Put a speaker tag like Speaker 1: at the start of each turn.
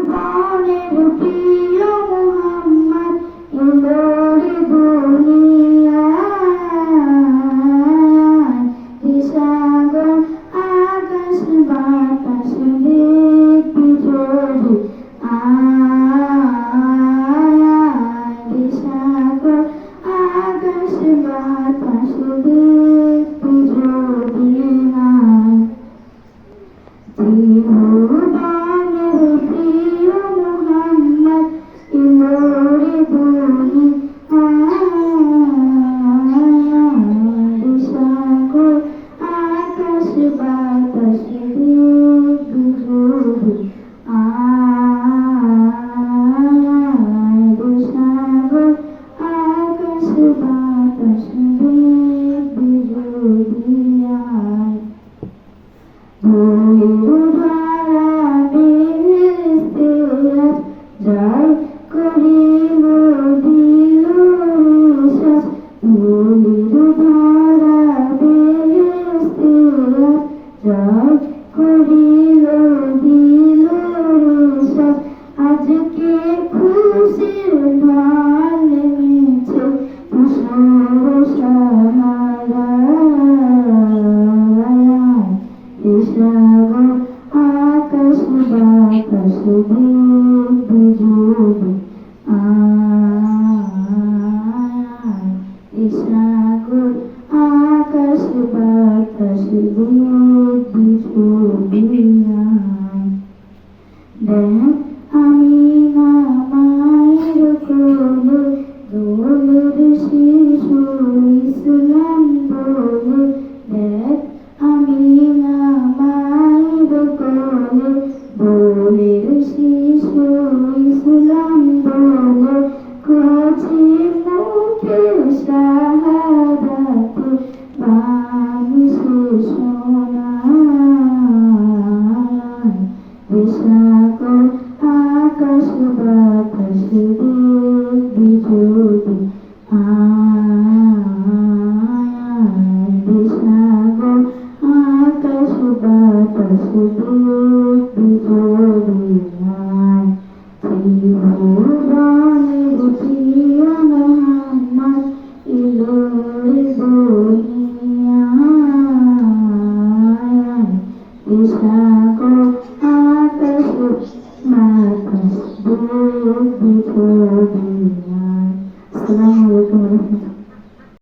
Speaker 1: প্রাণের প্রিয় মুহাম্মদ এলো রে দুনিয়ায়। এ সাগর আকাশ বাতাস দেখবি যদি আয়। এ সাগর আকাশ বাতাস দেখবি যদি আয়। ত্রিভুবনের প্রিয় মুহাম্মদ এলো রে দুনিয়ায়। এ সাগর আকাশ বাতাস দেখবি যদি আয়। এ সাগর আকাশ বাতাস দেখবি যদি আয়। ধরা বেহেশতে আজ জয় করিল দিল শ্বাস। ধরা বেহেশতে আজ জয় করিল দিল শ্বাস। আজকে খুশির ঢাল নেমেছে তুষার সাহারায়। এ সাগর আকাশ বাতাস দেখবি যদি আয়। এ সাগর আকাশ বাতাস দেখবি যদি আয়। দেখ আমিনা মায়ের কোলে দোলের শিশু ইসলাম বলে। দেখ আমিনা মায়ের কোলে দোলের শিশু ইসলাম বলে। কচি মুখে শাহাদাত বাণী সে শোনায়। এ সাগর আকাশ বাতাস দেখবি যদি আয়। এ সাগর আকাশ বাতাস দেখবি যদি আয়। ত্রিভুবনের